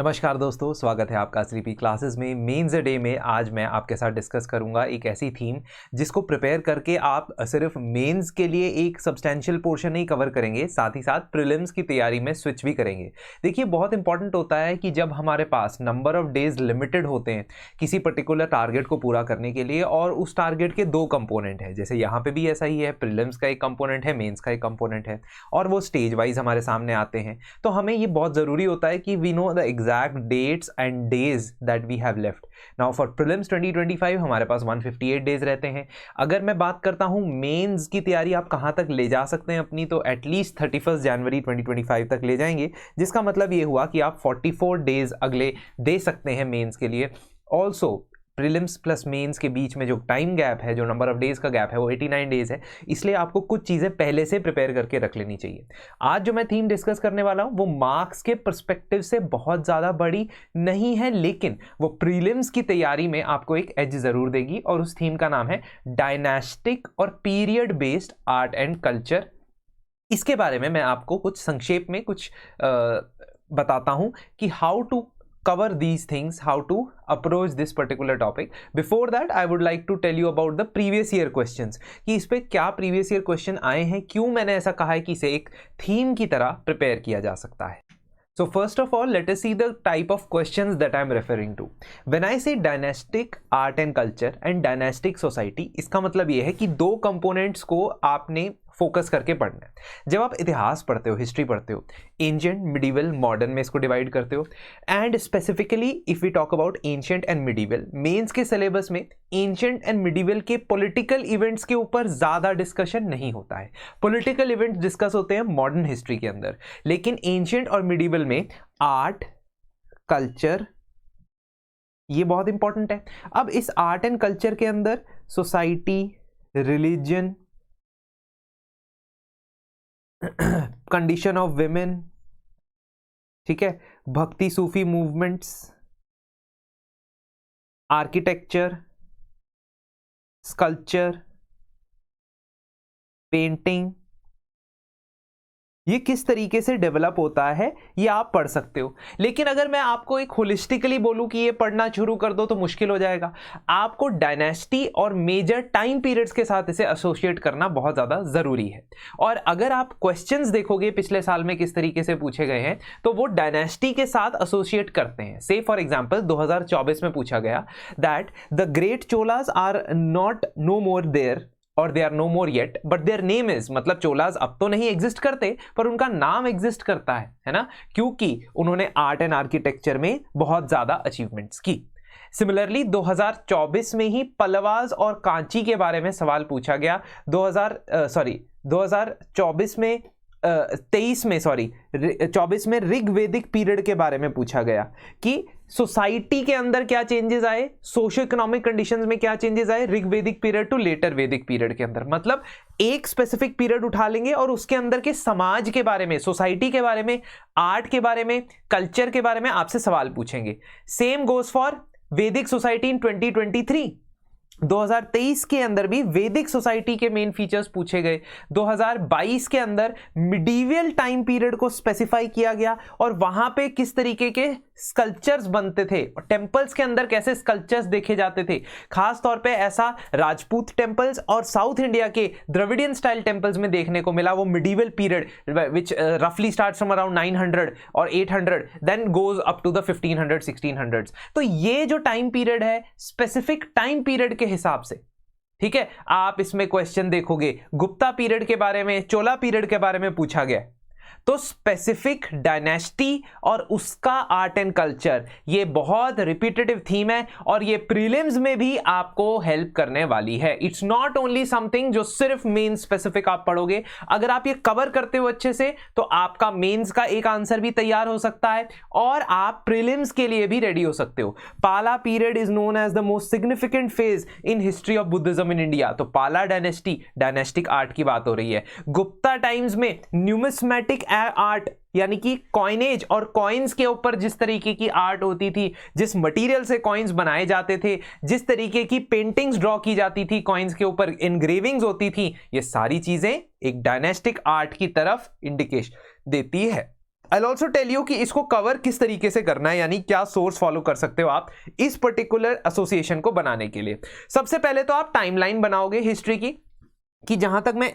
नमस्कार दोस्तों, स्वागत है आपका श्रीपी क्लासेस में। मेंस डे में आज मैं आपके साथ डिस्कस करूंगा एक ऐसी थीम जिसको प्रिपेयर करके आप सिर्फ मेंस के लिए एक सब्सटेंशियल पोर्शन नहीं कवर करेंगे, साथ ही साथ प्रीलिम्स की तैयारी में स्विच भी करेंगे। देखिए, बहुत इंपॉर्टेंट होता है कि जब हमारे पास नंबर ऑफ डेज लिमिटेड होते हैं किसी पर्टिकुलर टारगेट को पूरा करने के लिए, और उस टारगेट के दो कंपोनेंट है, जैसे यहाँ पे भी ऐसा ही है, प्रीलिम्स का एक कंपोनेंट है, मेंस का एक कंपोनेंट है, और वो स्टेज वाइज हमारे सामने आते हैं। तो हमें ये बहुत ज़रूरी होता है कि we know the exact dates and days that we have left. Now for prelims 2025 हमारे पास 158 डेज रहते हैं। अगर मैं बात करता हूँ मेंस की तैयारी आप कहाँ तक ले जा सकते हैं अपनी, तो एटलीस्ट 31 जनवरी 2025 तक ले जाएंगे, जिसका मतलब ये हुआ कि आप 44 डेज अगले दे सकते हैं मेंस के लिए। ऑल्सो प्रीलिम्स प्लस मेंस के बीच में जो टाइम गैप है, जो नंबर ऑफ डेज का गैप है, वो 89 डेज है, इसलिए आपको कुछ चीज़ें पहले से प्रिपेयर करके रख लेनी चाहिए। आज जो मैं थीम डिस्कस करने वाला हूँ वो मार्क्स के पर्सपेक्टिव से बहुत ज़्यादा बड़ी नहीं है, लेकिन वो प्रीलिम्स की तैयारी में आपको एक एज ज़रूर देगी, और उस थीम का नाम है डायनास्टिक और period based art and culture. इसके बारे में मैं आपको कुछ संक्षेप में कुछ बताता हूँ कि how to cover these things, how to approach this particular topic. Before that, I would like to tell you about the previous year questions, कि इस पे क्या previous year question आए हैं, क्यों मैंने ऐसा कहा है कि इसे एक थीम की तरह प्रिपेयर किया जा सकता है। So first of all, let us see the type of questions that I am referring to. When I say dynastic art and culture and dynastic society, इसका मतलब ये है कि दो कंपोनेंट्स को आपने फोकस करके पढ़ना है। जब आप इतिहास पढ़ते हो, हिस्ट्री पढ़ते हो, एंशिएंट, मिडीवल, मॉडर्न में इसको डिवाइड करते हो, and specifically if we talk about ancient and medieval, mains के सिलेबस में एंशिएंट एंड मिडीवल के पॉलिटिकल इवेंट्स के ऊपर ज़्यादा डिस्कशन नहीं होता है। पॉलिटिकल इवेंट्स डिस्कस होते हैं मॉडर्न हिस्ट्री के अंदर, लेकिन एंशिएंट और मिडीवल में आर्ट, कल्चर, ये बहुत इंपॉर्टेंट है। अब इस आर्ट एंड कल्चर के अंदर society, religion, condition of women, ठीक है, भक्ति सूफी मूवमेंट्स, आर्किटेक्चर, स्कल्पचर, पेंटिंग, ये किस तरीके से डेवलप होता है ये आप पढ़ सकते हो। लेकिन अगर मैं आपको एक होलिस्टिकली बोलूं कि ये पढ़ना शुरू कर दो तो मुश्किल हो जाएगा। आपको डायनेस्टी और मेजर टाइम पीरियड्स के साथ इसे एसोसिएट करना बहुत ज़्यादा ज़रूरी है। और अगर आप क्वेश्चंस देखोगे पिछले साल में किस तरीके से पूछे गए हैं, तो वो डायनेस्टी के साथ एसोसिएट करते हैं। से फॉर एग्जाम्पल 2024 में पूछा गया that the great Cholas are not no more there और they are no more yet but their name is, मतलब चोलाज अब तो नहीं एग्जिस्ट करते पर उनका नाम एग्जिस्ट करता है ना, क्योंकि उन्होंने आर्ट एंड आर्किटेक्चर में बहुत ज्यादा अचीवमेंट्स की। सिमिलरली 2024 में ही पल्लवाज और कांची के बारे में सवाल पूछा गया। 2024 में 24 में ऋग्वेदिक पीरियड के बारे में पूछा गया कि सोसाइटी के अंदर क्या चेंजेस आए, सोशो इकोनॉमिक कंडीशंस में क्या चेंजेस आए ऋग्वेदिक पीरियड टू लेटर वैदिक पीरियड के अंदर। मतलब एक स्पेसिफिक पीरियड उठा लेंगे और उसके अंदर के समाज के बारे में, सोसाइटी के बारे में, आर्ट के बारे में, कल्चर के बारे में आपसे सवाल पूछेंगे। सेम गोज फॉर वैदिक सोसाइटी इन 2023। 2023 के अंदर भी वैदिक सोसाइटी के मेन फीचर्स पूछे गए। 2022 के अंदर मिडीवियल टाइम पीरियड को स्पेसिफाई किया गया और वहां पे किस तरीके के स्कल्पचर्स बनते थे और टेंपल्स के अंदर कैसे स्कल्पचर्स देखे जाते थे। खास तौर पे ऐसा राजपूत टेंपल्स और साउथ इंडिया के द्रविडियन स्टाइल टेंपल्स में देखने को मिला। वो मिडीवियल पीरियड विच रफली स्टार्ट्स फ्रॉम अराउंड 900 और 800 then goes up to the 1500 1600s। तो ये जो टाइम पीरियड है स्पेसिफिक टाइम पीरियड के हिसाब से, ठीक है, आप इसमें क्वेश्चन देखोगे गुप्ता पीरियड के बारे में, चोला पीरियड के बारे में पूछा गया, तो स्पेसिफिक डायनेस्टी और उसका आर्ट एंड कल्चर, ये बहुत रिपीटेटिव थीम है और ये प्रीलिम्स में भी आपको हेल्प करने वाली है। इट्स नॉट ओनली समथिंग जो सिर्फ मेन स्पेसिफिक आप पढ़ोगे। अगर आप ये कवर करते हो अच्छे से तो आपका मेंस का एक आंसर भी तैयार हो सकता है और आप प्रीलिम्स के लिए भी रेडी हो सकते हो। Pala period is known as the most significant phase in history of Buddhism in India. तो पाला डायनेस्टी, डायनेस्टिक आर्ट की बात हो रही है। गुप्ता टाइम्स में न्यूमिस्मेटिक आर्ट यानी कि कॉइनेज और कॉइन्स के ऊपर जिस तरीके की आर्ट होती थी, जिस मटेरियल से कॉइन्स बनाए जाते थे, जिस तरीके की पेंटिंग्स ड्रॉ की जाती थी, कॉइन्स के ऊपर एनग्रेविंग्स होती थी, ये सारी चीजें एक डायनेस्टिक आर्ट की तरफ इंडिकेशन देती है। I'll also tell you कि इसको कवर किस तरीके से करना है, यानी क्या सोर्स फॉलो कर सकते हो आप इस पर्टिकुलर एसोसिएशन को बनाने के लिए। सबसे पहले तो आप टाइमलाइन बनाओगे हिस्ट्री की, कि जहां तक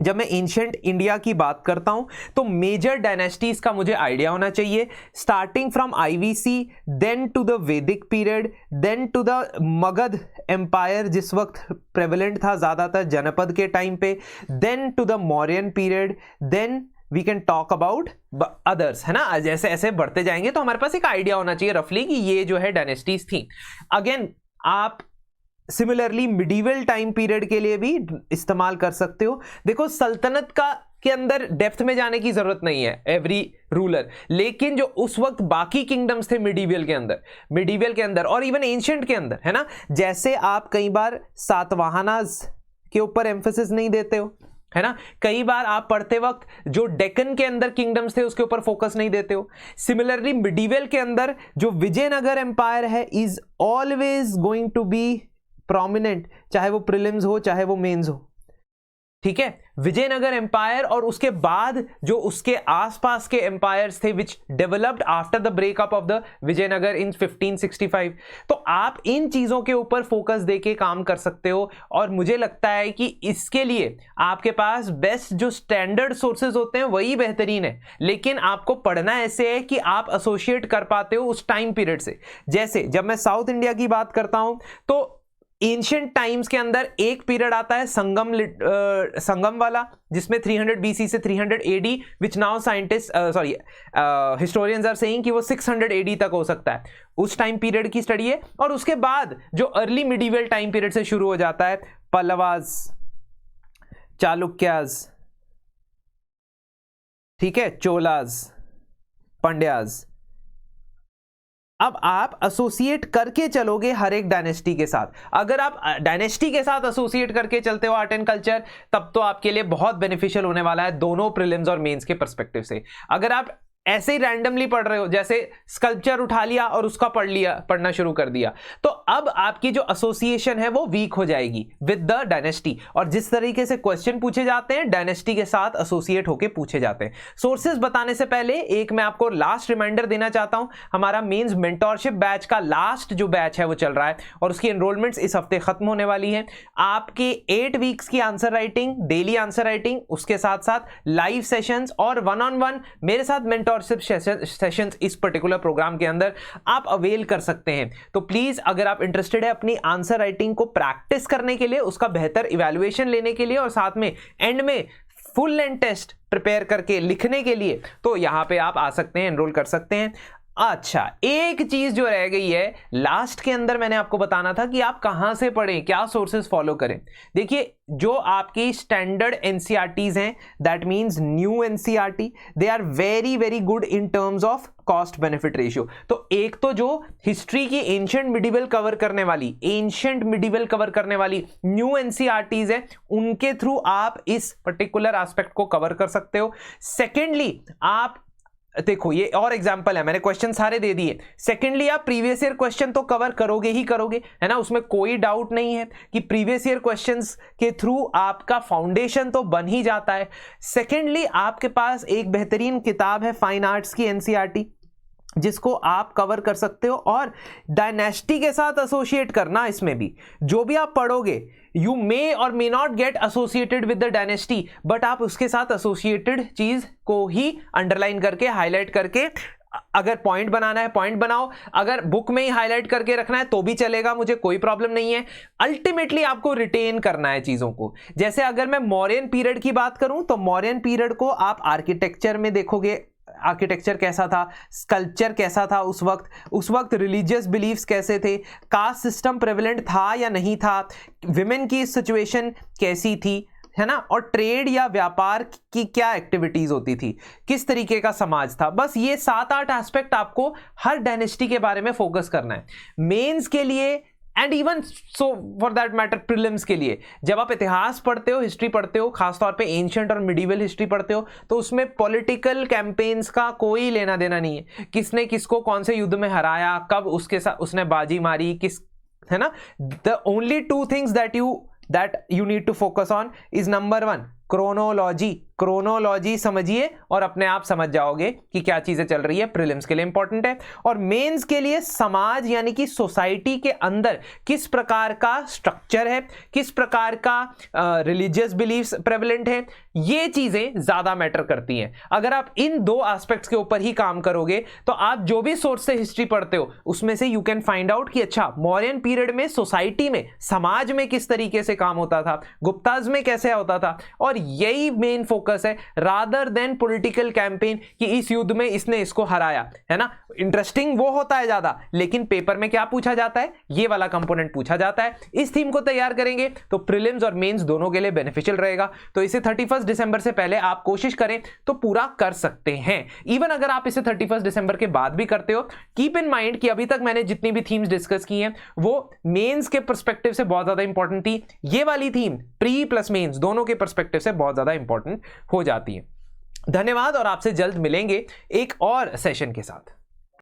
जब मैं एंशिएंट इंडिया की बात करता हूं तो मेजर डायनेस्टीज का मुझे आइडिया होना चाहिए, starting from IVC, then to the Vedic period, then to the Magadh empire जिस वक्त प्रेवलेंट था ज्यादातर जनपद के टाइम पे, then to the Mauryan period, then we can talk about others, है ना। जैसे ऐसे बढ़ते जाएंगे तो हमारे पास एक आइडिया होना चाहिए रफली कि ये जो है डायनेस्टीज थी। अगेन आप सिमिलरली मिडीवल टाइम पीरियड के लिए भी इस्तेमाल कर सकते हो। देखो सल्तनत के अंदर डेप्थ में जाने की जरूरत नहीं है एवरी रूलर, लेकिन जो उस वक्त बाकी किंगडम्स थे मिडीवल के अंदर और इवन एंशिएंट के अंदर, है ना। जैसे आप कई बार सातवाहनास के ऊपर एम्फेसिस नहीं देते हो, है ना। कई बार आप पढ़ते वक्त जो डेक्कन के अंदर किंगडम्स थे उसके ऊपर फोकस नहीं देते हो। सिमिलरली मिडीवल के अंदर जो विजयनगर एम्पायर है is always going to be prominent, चाहे वो प्रीलिम्स हो चाहे वो मेंस हो, ठीक है। विजयनगर एम्पायर और उसके बाद जो उसके आसपास के एम्पायर्स थे which developed after the breakup of the Vijayanagar in 1565। तो आप इन चीजों के ऊपर फोकस देके काम कर सकते हो और मुझे लगता है कि इसके लिए आपके पास बेस्ट जो स्टैंडर्ड सोर्सेज होते हैं वही बेहतरीन है, लेकिन आपको पढ़ना ऐसे है कि आप एसोसिएट कर पाते हो उस टाइम पीरियड से। जैसे जब मैं साउथ इंडिया की बात करता हूं तो एंशिएंट टाइम्स के अंदर एक पीरियड आता है संगम वाला, जिसमें 300 BC से 300 AD, which now historians are saying कि वो 600 AD तक हो सकता है। उस टाइम पीरियड की स्टडी है। और उसके बाद जो अर्ली मिडीवल टाइम पीरियड से शुरू हो जाता है, पल्लवास, चालुक्यास, ठीक है, चोलास, पांड्यास। अब आप एसोसिएट करके चलोगे हर एक डायनेस्टी के साथ। अगर आप डायनेस्टी के साथ एसोसिएट करके चलते हो आर्ट एंड कल्चर, तब तो आपके लिए बहुत बेनिफिशियल होने वाला है दोनों प्रीलिम्स और मेंस के पर्सपेक्टिव से। अगर आप ऐसे ही रैंडमली पढ़ रहे हो, जैसे स्कल्पचर उठा लिया और उसका पढ़ना शुरू कर दिया, तो अब आपकी जो एसोसिएशन है वो वीक हो जाएगी विद द डायनेस्टी। और जिस तरीके से क्वेश्चन पूछे जाते हैं डायनेस्टी के साथ एसोसिएट होके पूछे जाते हैं। सोर्सेज बताने से पहले एक मैं आपको लास्ट रिमाइंडर देना चाहता हूं। हमारा मेंस मेंटोरशिप बैच का लास्ट जो बैच है वो चल रहा है और उसकी एनरोलमेंट्स इस हफ्ते खत्म होने वाली है। आपके 8 वीक्स की answer writing, daily answer writing, उसके साथ साथ लाइव सेशंस और 1-on-1 मेरे साथ मेंटोरशिप सेशंस इस पर्टिकुलर प्रोग्राम के अंदर आप अवेल कर सकते हैं। तो प्लीज अगर आप इंटरेस्टेड है अपनी आंसर राइटिंग को प्रैक्टिस करने के लिए, उसका बेहतर इवैल्यूएशन लेने के लिए और साथ में एंड में फुल लेंथ टेस्ट प्रिपेयर करके लिखने के लिए, तो यहां पे आप आ सकते हैं, एनरोल कर सकते हैं। अच्छा, एक चीज जो रह गई है लास्ट के अंदर, मैंने आपको बताना था कि आप कहां से पढ़ें, क्या सोर्सेज फॉलो करें। देखिए, जो आपकी स्टैंडर्ड एनसीईआरटीज हैं, that means new NCERT, they are very very good in terms of cost benefit ratio. तो एक तो जो हिस्ट्री की एंशिएंट मिडीवल कवर करने वाली न्यू एनसीईआरटीज है, उनके थ्रू आप इस पर्टिकुलर एस्पेक्ट को कवर कर सकते हो। सेकेंडली, आप देखो, ये और एग्जांपल है, मैंने क्वेश्चन सारे दे दिए। सेकेंडली, आप प्रीवियस ईयर क्वेश्चन तो कवर करोगे ही करोगे, है ना, उसमें कोई डाउट नहीं है कि प्रीवियस ईयर क्वेश्चंस के थ्रू आपका फाउंडेशन तो बन ही जाता है। सेकेंडली, आपके पास एक बेहतरीन किताब है फाइन आर्ट्स की एनसीईआरटी, जिसको आप कवर कर सकते हो। और डायनेस्टी के साथ एसोसिएट करना, इसमें भी जो भी आप पढ़ोगे, यू मे और may not get associated with the dynasty, but आप उसके साथ एसोसिएटेड चीज को ही अंडरलाइन करके, हाईलाइट करके, अगर पॉइंट बनाना है पॉइंट बनाओ, अगर बुक में ही हाईलाइट करके रखना है तो भी चलेगा, मुझे कोई प्रॉब्लम नहीं है। अल्टीमेटली आपको रिटेन करना है चीजों को। जैसे अगर मैं मौर्यन पीरियड की बात करूं तो मौर्यन पीरियड को आप आर्किटेक्चर में देखोगे, आर्किटेक्चर कैसा था, स्कल्पचर कैसा था उस वक्त रिलीजियस बिलीफ्स कैसे थे, कास्ट सिस्टम प्रेवलेंट था या नहीं था, विमेन की सिचुएशन कैसी थी, है ना, और ट्रेड या व्यापार की क्या एक्टिविटीज होती थी, किस तरीके का समाज था। बस ये 7-8 एस्पेक्ट आपको हर डायनेस्टी के बारे में फोकस करना है। मेंस के लिए and even so for that matter prelims के लिए, जब आप इतिहास पढ़ते हो, हिस्ट्री पढ़ते हो, खासतौर पे एंशिएंट और मिडीवल हिस्ट्री पढ़ते हो, तो उसमें पॉलिटिकल कैंपेन्स का कोई लेना देना नहीं है। किसने किसको कौन से युद्ध में हराया, कब उसके साथ उसने बाजी मारी, किस, है ना। The only 2 things that you need to focus on is number 1 chronology, chronology समझिए और अपने आप समझ जाओगे कि क्या चीजें चल रही है। प्रीलिम्स के लिए इंपॉर्टेंट है और मेंस के लिए समाज यानी कि सोसाइटी के अंदर किस प्रकार का स्ट्रक्चर है, किस प्रकार का रिलीजियस बिलीफ्स प्रेवलेंट है, ये चीजें ज्यादा मैटर करती हैं। अगर आप इन दो एस्पेक्ट्स के ऊपर ही काम करोगे तो आप जो भी सोर्स से हिस्ट्री पढ़ते हो उसमें से यू कैन फाइंड आउट कि अच्छा मौर्यन पीरियड में सोसाइटी में, समाज में किस तरीके से काम होता था, गुप्ताज में कैसे होता था। और यही मेन फोकस है रादर देन पॉलिटिकल कैंपेन कि इस युद्ध में इसने इसको हराया, है ना। इंटरेस्टिंग वो होता है ज्यादा, लेकिन पेपर में क्या पूछा जाता है, ये वाला कंपोनेंट पूछा जाता है। इस थीम को तैयार करेंगे तो प्रीलिम्स और मेंस दोनों के लिए बेनिफिशियल रहेगा। तो इसे 31 दिसंबर से पहले आप कोशिश करें तो पूरा कर सकते हैं। इवन अगर आप इसे 31 दिसंबर के बाद भी करते हो, कीप इन माइंड कि अभी तक मैंने जितनी भी थीम्स डिस्कस की हैं वो मेंस के पर्सपेक्टिव से बहुत ज्यादा इंपॉर्टेंट थी। ये वाली थीम प्री प्लस मेंस दोनों के पर्सपेक्टिव से बहुत ज्यादा इंपॉर्टेंट हो जाती है। धन्यवाद और आपसे जल्द मिलेंगे एक और सेशन के साथ।